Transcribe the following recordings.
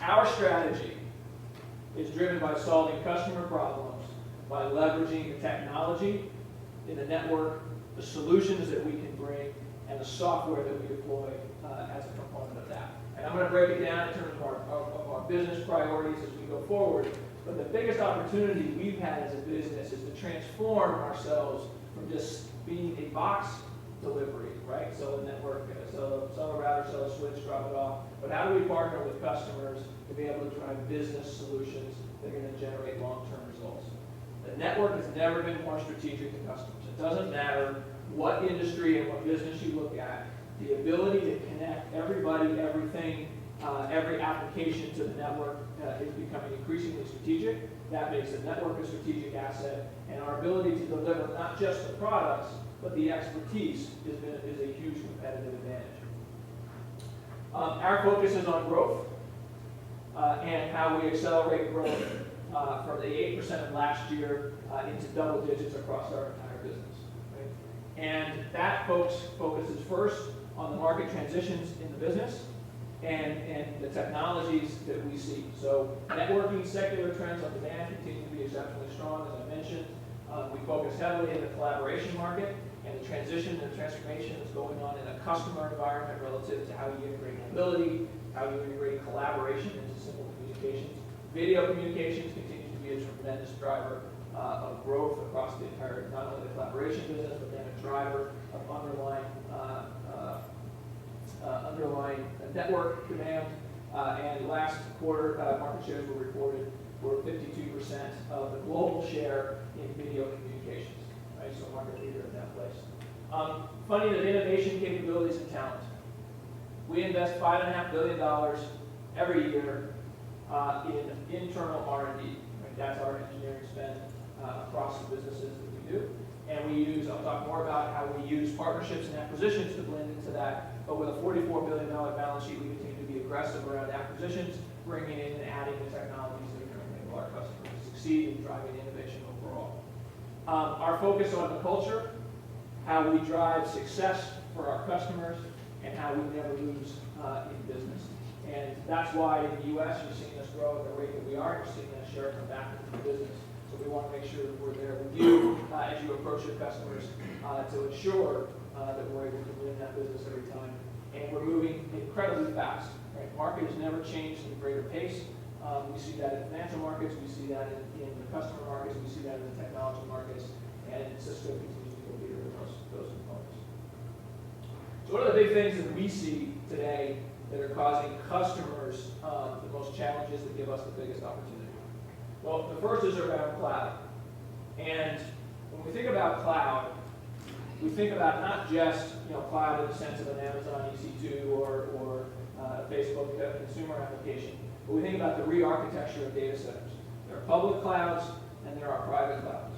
Our strategy is driven by solving customer problems, by leveraging the technology in the network, the solutions that we can bring, and the software that we deploy as a component of that. And I'm going to break it down in terms of our business priorities as we go forward. But the biggest opportunity we've had as a business is to transform ourselves from just being a box delivery, right? Sell a network, sell a router, sell a switch, drop it off. But how do we partner with customers to be able to drive business solutions that are going to generate long-term results? The network has never been more strategic to customers. It doesn't matter what industry and what business you look at. The ability to connect everybody, everything, every application to the network is becoming increasingly strategic. That makes the network a strategic asset, and our ability to deliver not just the products, but the expertise is a huge competitive advantage. Our focus is on growth and how we accelerate growth from the 8% of last year into double digits across our entire business. Right? And that focuses first on the market transitions in the business and the technologies that we see. So networking secular trends on demand continue to be exceptionally strong, as I mentioned. We focus heavily in the collaboration market and the transition and transformation that's going on in a customer environment relative to how you integrate mobility, how you integrate collaboration into simple communications. Video communications continues to be a tremendous driver of growth across the entire, not only the collaboration business, but then a driver of underlying network demand. And last quarter, market shares were reported were 52% of the global share in video communications. Right, so market leader in that place. Funding of innovation capabilities and talent. We invest $5.5 billion every year in internal R&D. Right? That's our engineering spend across the businesses that we do. And we use, I'll talk more about how we use partnerships and acquisitions to blend into that. But with a $44 billion balance sheet, we continue to be aggressive around acquisitions, bringing in and adding the technologies that are going to enable our customers to succeed in driving innovation overall. Our focus on the culture, how we drive success for our customers, and how we never lose in business. And that's why in the U.S. you're seeing us grow at the rate that we are. You're seeing that share come back into the business. So we want to make sure that we're there with you as you approach your customers to ensure that we're able to win that business every time. And we're moving incredibly fast. Right? Market has never changed at a greater pace. We see that in financial markets. We see that in the customer markets. We see that in the technology markets. And Cisco continues to be a leader in those components. So what are the big things that we see today that are causing customers the most challenges that give us the biggest opportunity? Well, the first is around cloud. And when we think about cloud, we think about not just cloud in the sense of an Amazon EC2 or a Facebook consumer application, but we think about the re-architecture of data centers. There are public clouds and there are private clouds.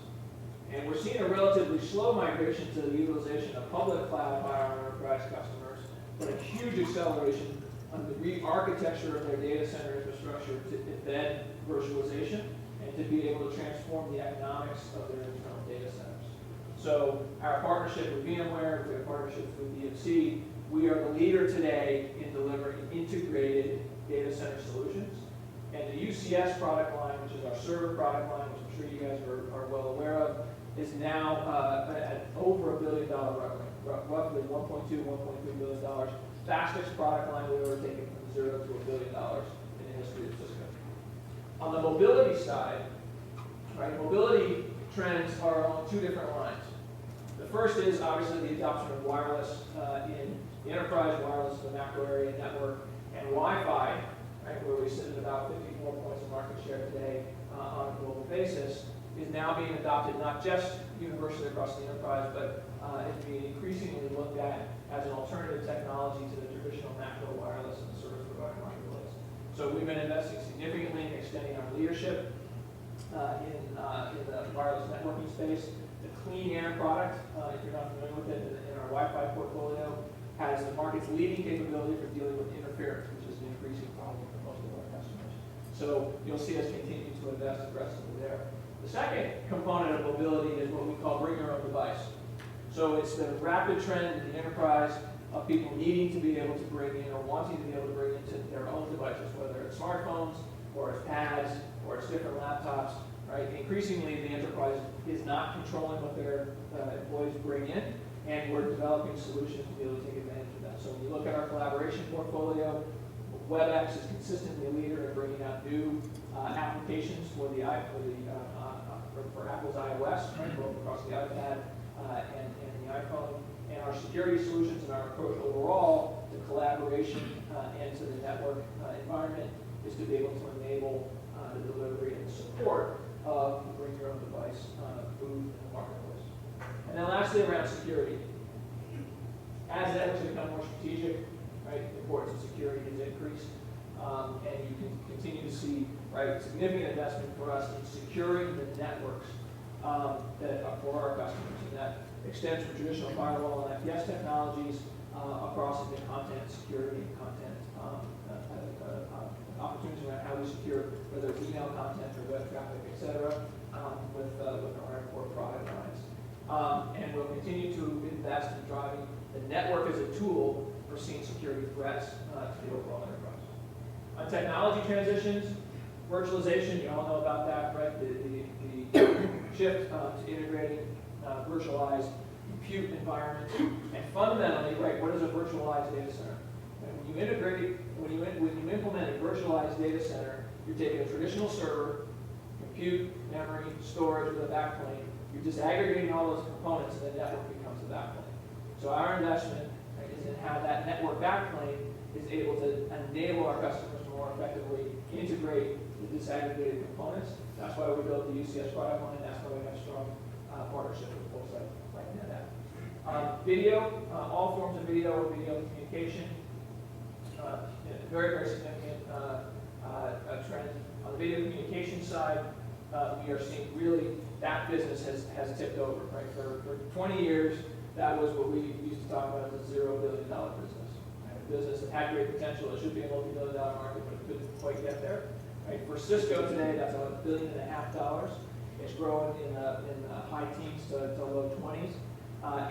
And we're seeing a relatively slow migration to the utilization of public cloud by our enterprise customers, but a huge acceleration on the re-architecture of their data center infrastructure to embed virtualization and to be able to transform the economics of their internal data centers. So our partnership with VMware, we have partnerships with DMC. We are the leader today in delivering integrated data center solutions. And the UCS product line, which is our server product line, which I'm sure you guys are well aware of, is now at over $1 billion revenue, roughly $1.2, $1.3 billion. Fastest product line we've ever taken from 0 to $1 billion in the history of Cisco. On the mobility side, right, mobility trends are on two different lines. The first is obviously the adoption of wireless in the enterprise, wireless in the macro area network, and Wi-Fi, right, where we sit at about 54 points of market share today on a global basis, is now being adopted not just universally across the enterprise, but is being increasingly looked at as an alternative technology to the traditional macro wireless and the service provider marketplace. So we've been investing significantly in extending our leadership in the wireless networking space. The Clean Air product, if you're not familiar with it, in our Wi-Fi portfolio, has the market's leading capability for dealing with interference, which is an increasing problem for most of our customers. So you'll see us continue to invest aggressively there. The second component of mobility is what we call bring your own device. So it's the rapid trend in the enterprise of people needing to be able to bring in or wanting to be able to bring into their own devices, whether it's smartphones or it's pads or it's different laptops, right? Increasingly, the enterprise is not controlling what their employees bring in, and we're developing solutions to be able to take advantage of that. So when you look at our collaboration portfolio, WebEx is consistently a leader in bringing out new applications for Apple's iOS, right, both across the iPad and the iPhone. And our security solutions and our approach overall to collaboration and to the network environment is to be able to enable the delivery and support of the bring your own device food in the marketplace. And then lastly, around security. As networks become more strategic, right, the importance of security has increased, and you can continue to see, right, significant investment for us in securing the networks that are for our customers, and that extends from traditional firewall and IPS technologies across into content security and content opportunities around how we secure whether it's email content or web traffic, et cetera, with our core product lines. And we'll continue to invest in driving the network as a tool for seeing security threats to the overall enterprise. On technology transitions, virtualization, you all know about that, right? The shift to integrating virtualized compute environments, and fundamentally, right, what is a virtualized data center? When you implement a virtualized data center, you're taking a traditional server, compute, memory, storage with a backplane, you're disaggregating all those components, and the network becomes the backplane. So our investment, right, is in how that network backplane is able to enable our customers to more effectively integrate the disaggregated components. That's why we built the UCS product line. That's why we have strong partnership with folks like NetApp. Video, all forms of video communication, very, very significant trend. On the video communication side, we are seeing really that business has tipped over, right? For 20 years, that was what we used to talk about as a $0 billion business. Right? A business that had great potential. It should be a multi-billion dollar market, but it couldn't quite get there. Right? For Cisco today, that's about $1.5 billion. It's growing in the high teens to low 20s.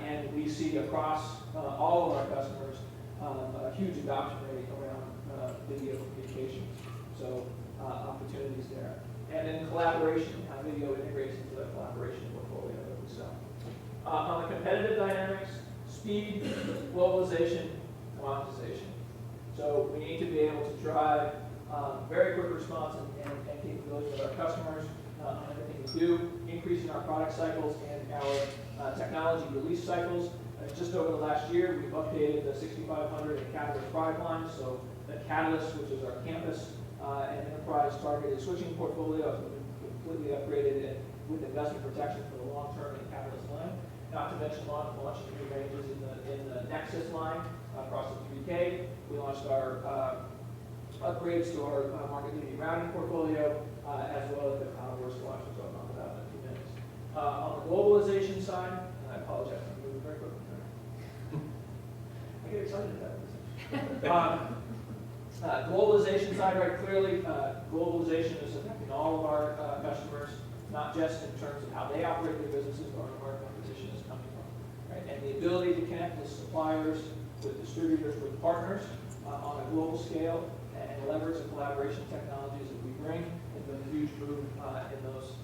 And we see across all of our customers a huge adoption rate around video communications. So opportunities there. And then collaboration, how video integrates into the collaboration portfolio that we sell. On the competitive dynamics, speed, globalization, commoditization. So we need to be able to drive very quick response and capability with our customers on everything we do, increasing our product cycles and our technology release cycles. Just over the last year, we've updated the 6500 and Catalyst product lines. So the Catalyst, which is our campus and enterprise targeted switching portfolio, has been completely upgraded with investment protection for the long term in the Catalyst line. Not to mention launching new ranges in the Nexus line across the 3K. We launched our upgrades to our market-leading routing portfolio, as well as the cloud wars launch, which I'll talk about in a few minutes. On the globalization side, and I apologize, I'm moving very quickly. I get excited about this. Globalization side, right, clearly, globalization is affecting all of our customers, not just in terms of how they operate their businesses, but where our competition is coming from. Right? And the ability to connect with suppliers, with distributors, with partners on a global scale, and leverage the collaboration technologies that we bring has been a huge move in those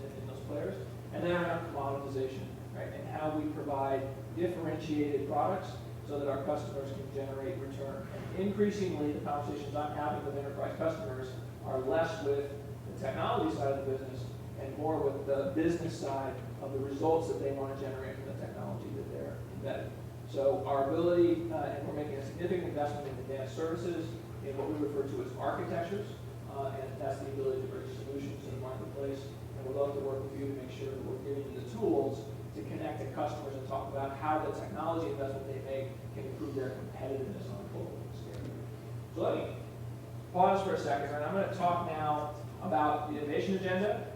players. And then around commoditization, right, and how we provide differentiated products so that our customers can generate return. And increasingly, the conversations I'm having with enterprise customers are less with the technology side of the business and more with the business side of the results that they want to generate from the technology that they're embedded. So our ability, and we're making a significant investment in advanced services, in what we refer to as architectures, and that's the ability to bring solutions to the marketplace. And we'd love to work with you to make sure that we're giving you the tools to connect to customers and talk about how the technology investment they make can improve their competitiveness on a global scale. So let me pause for a second, and I'm going to talk now about the innovation agenda,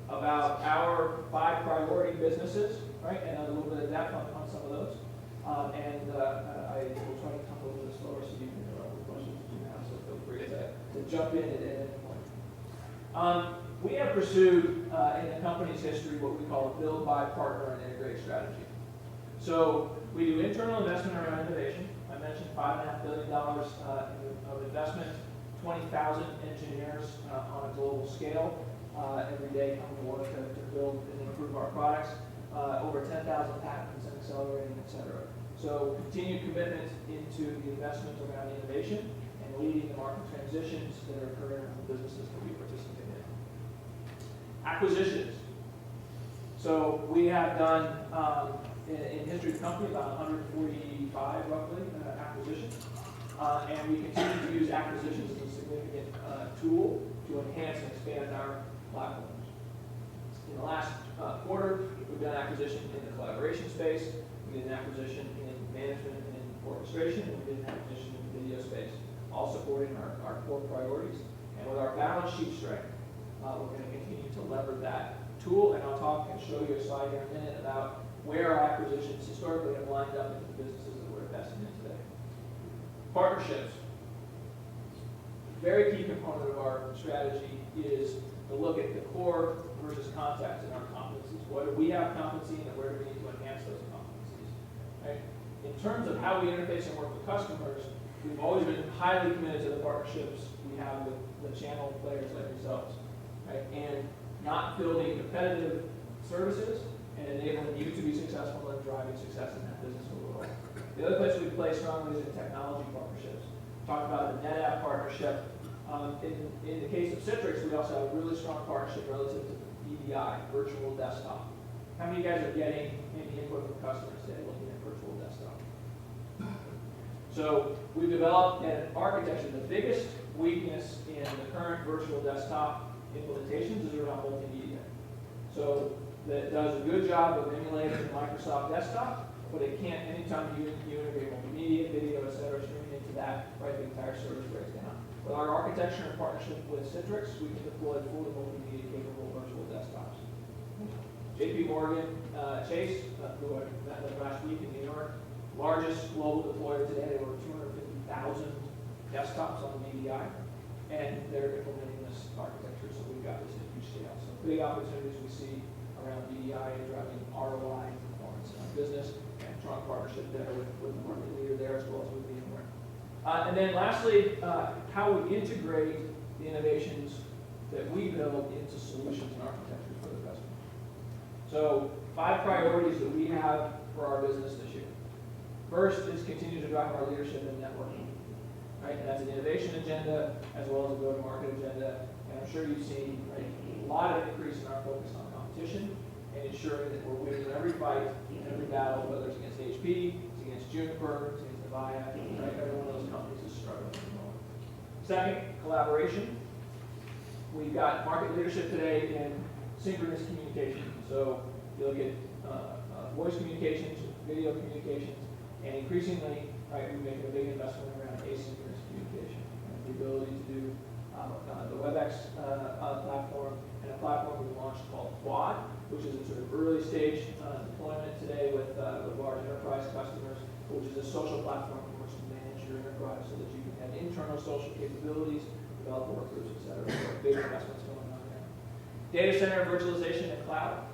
about our 5 priority businesses, right, and a little bit of depth on some of those. I will try to talk a little bit slower so you can interrupt with questions that you have, so feel free to jump in at any point. We have pursued in the company's history what we call a build, buy, partner, and integrate strategy. So we do internal investment around innovation. I mentioned 5 of investment, 20,000 engineers on a global scale every day come to work to build and improve our products, over 10,000 patents and accelerating, et cetera. So continued commitment into the investment around innovation and leading the market transitions that are occurring in the businesses that we participate in. Acquisitions. So we have done, in history of the company, about 145 roughly acquisitions. And we continue to use acquisitions as a significant tool to enhance and expand our platforms. In the last quarter, we've done an acquisition in the collaboration space, we did an acquisition in management and orchestration, and we did an acquisition in the video space, all supporting our core priorities. And with our balance sheet strength, we're going to continue to lever that tool, and I'll talk and show you a slide here in a minute about where our acquisitions historically have lined up into the businesses that we're investing in today. Partnerships. Very key component of our strategy is to look at the core versus context in our competencies. What do we have competency in, and where do we need to enhance those competencies? Right? In terms of how we interface and work with customers, we've always been highly committed to the partnerships we have with the channel players like yourselves, right? And not building competitive services and enabling you to be successful and driving success in that business overall. The other place we play strongly is in technology partnerships. Talk about the NetApp partnership. In the case of Citrix, we also have a really strong partnership relative to VDI, virtual desktop. How many of you guys are getting any input from customers today looking at virtual desktop? So we've developed an architecture. The biggest weakness in the current virtual desktop implementations is around multimedia. So that does a good job of emulating the Microsoft desktop, but it can't, anytime you integrate multimedia, video, et cetera, streaming into that, right, the entire service breaks down. With our architecture and partnership with Citrix, we can deploy fully multimedia capable virtual desktops. JP Morgan Chase, who I met with last week in New York, largest global deployer today, over 250,000 desktops on VDI, and they're implementing this architecture, so we've got this at huge scale. So big opportunities we see around VDI and driving ROI and performance in our business, and strong partnership there with the market leader there as well as with VMware. And then lastly, how we integrate the innovations that we build into solutions and architectures for the customer. So 5 priorities that we have for our business this year. First is continue to drive our leadership in networking. Right? And that's an innovation agenda as well as a go-to-market agenda. And I'm sure you've seen, right, a lot of increase in our focus on competition and ensuring that we're winning every fight, every battle, whether it's against HP, it's against Juniper, it's against Avaya, right? Every one of those companies is struggling at the moment. Second, collaboration. We've got market leadership today in synchronous communication. So you look at voice communications, video communications, and increasingly, right, we're making a big investment around asynchronous communication. And the ability to do the WebEx platform and a platform we launched called Quad, which is a sort of early stage deployment today with large enterprise customers, which is a social platform from which to manage your enterprise so that you can have internal social capabilities, develop workgroups, et cetera. So big investments going on there. Data center virtualization and cloud.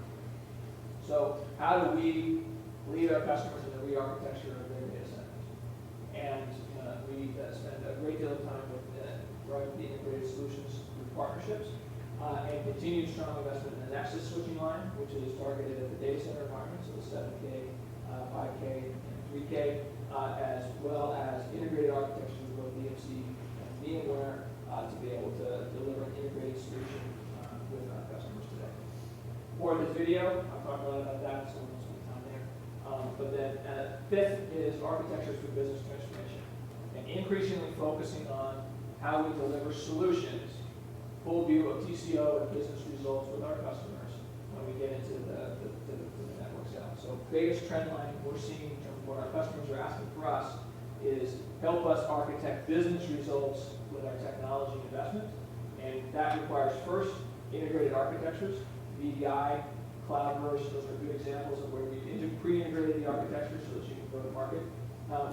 So how do we lead our customers in the re-architecture of their data centers? And we spend a great deal of time with driving the integrated solutions through partnerships, and continued strong investment in the Nexus switching line, which is targeted at the data center environment, so the 7K, 5K, and 3K, as well as integrated architectures with both DMC and VMware to be able to deliver an integrated solution with our customers today. For this video, I'll talk a lot about that, so we won't spend time there. But then 5th is architectures for business transformation, and increasingly focusing on how we deliver solutions, full view of TCO and business results with our customers when we get into the network sale. So biggest trend line we're seeing in terms of what our customers are asking for us is help us architect business results with our technology investment. And that requires first integrated architectures, VDI, Cloudverse, those are good examples of where we pre-integrated the architecture so that you can go to market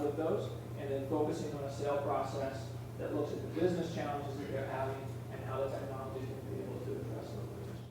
with those. And then focusing on a sale process that looks at the business challenges that they're having and how the technology